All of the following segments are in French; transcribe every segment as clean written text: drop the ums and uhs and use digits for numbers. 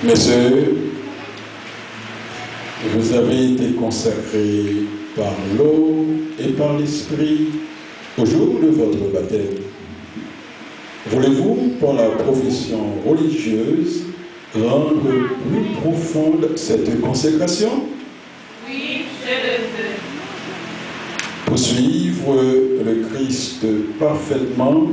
Messieurs, vous avez été consacrés par l'eau et par l'esprit au jour de votre baptême. Voulez-vous, par la profession religieuse, rendre plus profonde cette consécration? Oui, je le veux. Pour suivre le Christ parfaitement,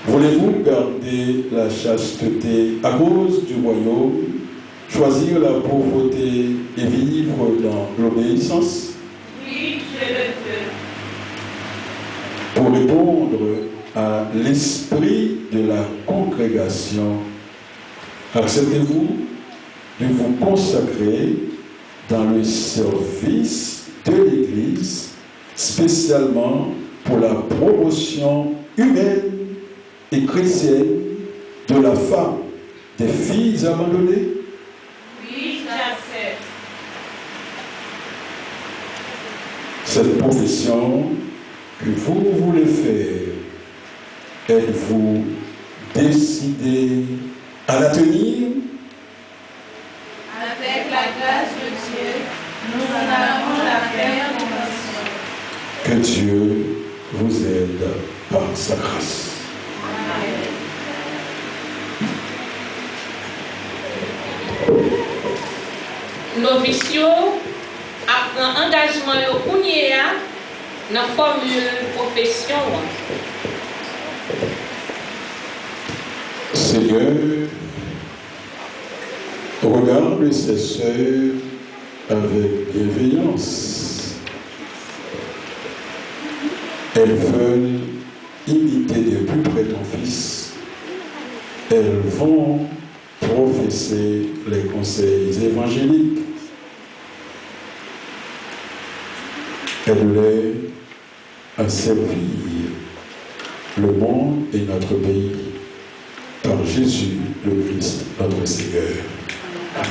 voulez-vous garder la chasteté à cause du royaume, choisir la pauvreté et vivre dans l'obéissance? Oui, je le veux. Pour répondre à l'esprit de la congrégation, acceptez-vous de vous consacrer dans le service de l'Église, spécialement pour la promotion humaine et chrétienne de la femme, des filles abandonnées? Oui, j'accepte. Cette profession que vous voulez faire, êtes-vous décidé à la tenir? Avec la grâce de Dieu, nous en avons la ferme conviction. Que Dieu vous aide par sa grâce. Amen. Novicio apprend engagement yo kounya dans formule profession. Seigneur, regarde ces sœurs avec bienveillance. Elles veulent imiter de plus près ton Fils. Elles vont professer les conseils évangéliques. Aide-les à servir le monde et notre pays par Jésus le Christ, notre Seigneur. Amen.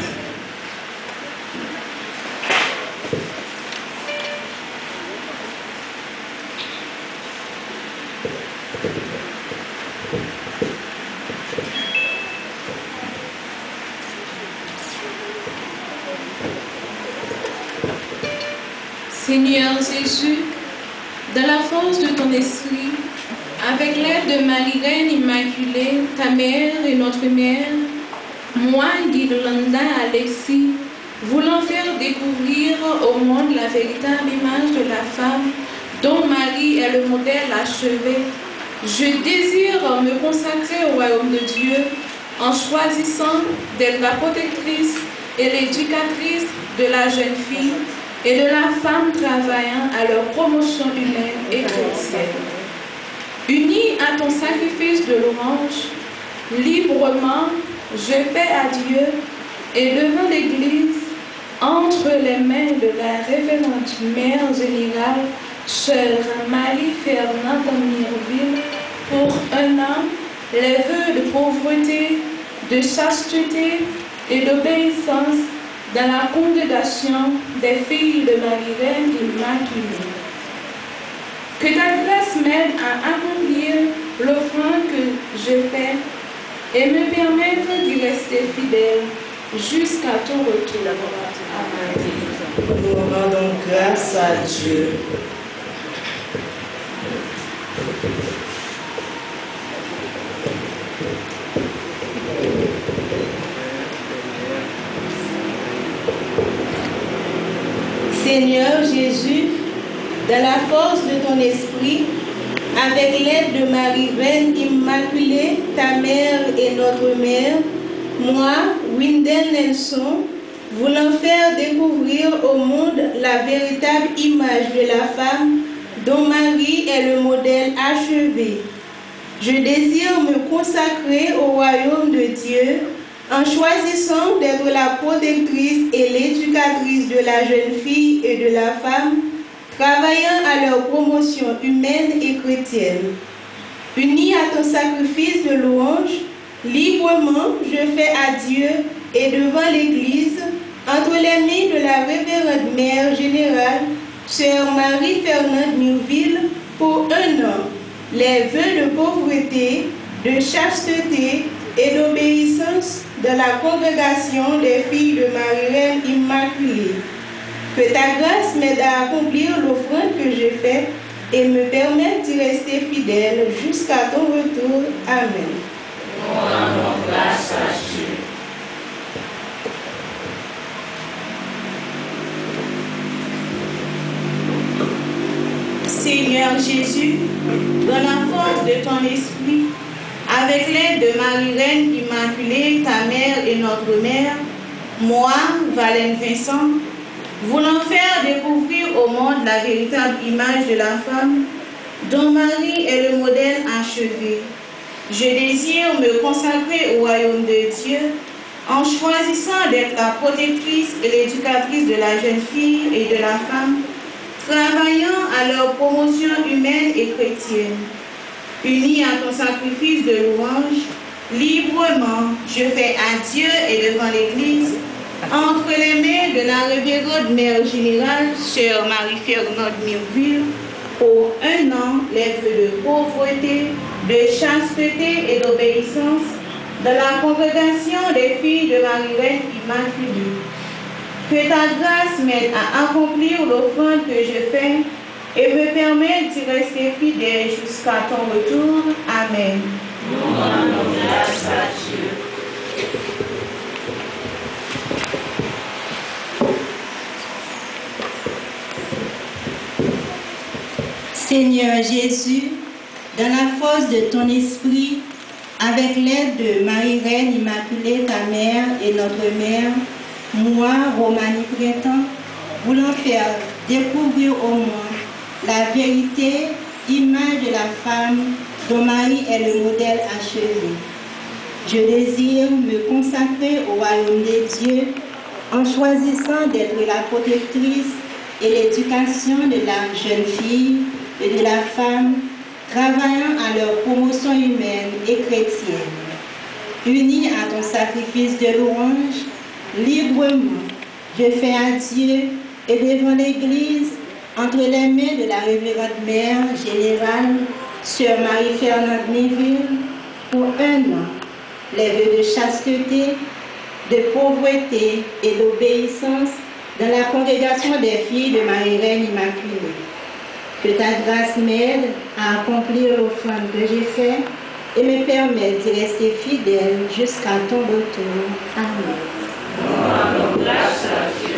Seigneur Jésus, dans la force de ton esprit, avec l'aide de Marie-Reine Immaculée, ta mère et notre mère, moi, Guirlanda Alexis, voulant faire découvrir au monde la véritable image de la femme dont Marie est le modèle achevé, je désire me consacrer au royaume de Dieu en choisissant d'être la protectrice et l'éducatrice de la jeune fille et de la femme travaillant à leur promotion humaine et chrétienne. Unie à ton sacrifice de louange, librement, je paie à Dieu et devant l'Église, entre les mains de la révérende mère générale, sœur Marie-Fernande Mirville, pour un an, les vœux de pauvreté, de chasteté et d'obéissance dans la congrégation des filles de Marie-Reine Immaculée. Que ta grâce m'aide à accomplir l'offrande que je fais et me permettre d'y rester fidèle jusqu'à ton retour. Amen. Nous rendons grâce à Dieu. Seigneur Jésus, dans la force de ton esprit, avec l'aide de Marie-Reine Immaculée, ta mère et notre mère, moi, Windel Nelson, voulant faire découvrir au monde la véritable image de la femme dont Marie est le modèle achevé. Je désire me consacrer au royaume de Dieu en choisissant d'être la protectrice et l'éducatrice de la jeune fille et de la femme, travaillant à leur promotion humaine et chrétienne. Unie à ton sacrifice de louange, librement je fais à Dieu et devant l'Église, entre les mains de la révérende mère générale, sœur Marie-Fernande Mirville, pour un an, les vœux de pauvreté, de chasteté et d'obéissance dans la congrégation des filles de Marie-Reine Immaculée. Que ta grâce m'aide à accomplir l'offrande que j'ai faite et me permette d'y rester fidèle jusqu'à ton retour. Amen. Nous rendons grâce à Dieu. Seigneur Jésus, dans la force de ton esprit, avec l'aide de Marie-Reine Immaculée, ta mère et notre mère, moi, Valène Vincent, voulant faire découvrir au monde la véritable image de la femme dont Marie est le modèle achevé. Je désire me consacrer au royaume de Dieu en choisissant d'être la protectrice et l'éducatrice de la jeune fille et de la femme, travaillant à leur promotion humaine et chrétienne. Unie à ton sacrifice de louange, librement, je fais adieu et devant l'Église, entre les mains de la révérende mère générale, sœur Marie-Fernande Mirville, pour 1 an, les vœux de pauvreté, de chasteté et d'obéissance dans la congrégation des filles de Marie-Reine Immaculée. Que ta grâce m'aide à accomplir l'offrande que je fais et me permette d'y rester fidèle jusqu'à ton retour. Amen. Nous rendons grâce à Dieu. Seigneur Jésus, dans la force de ton esprit, avec l'aide de Marie-Reine Immaculée, ta mère et notre mère, moi, Romanie Printemps, voulant faire découvrir au monde la vérité, image de la femme dont Marie est le modèle achevé. Je désire me consacrer au royaume des dieux en choisissant d'être la protectrice et l'éducation de la jeune fille et de la femme, travaillant à leur promotion humaine et chrétienne. Unis à ton sacrifice de louange, librement, je fais adieu et devant l'Église, entre les mains de la révérende mère générale, sœur Marie-Fernande Mirville, pour 1 an, les vœux de chasteté, de pauvreté et d'obéissance dans la congrégation des filles de Marie-Reine Immaculée. Que ta grâce m'aide à accomplir l'offrande que j'ai faite et me permette d'y rester fidèle jusqu'à ton retour. Amen. Nous rendons grâce à Dieu.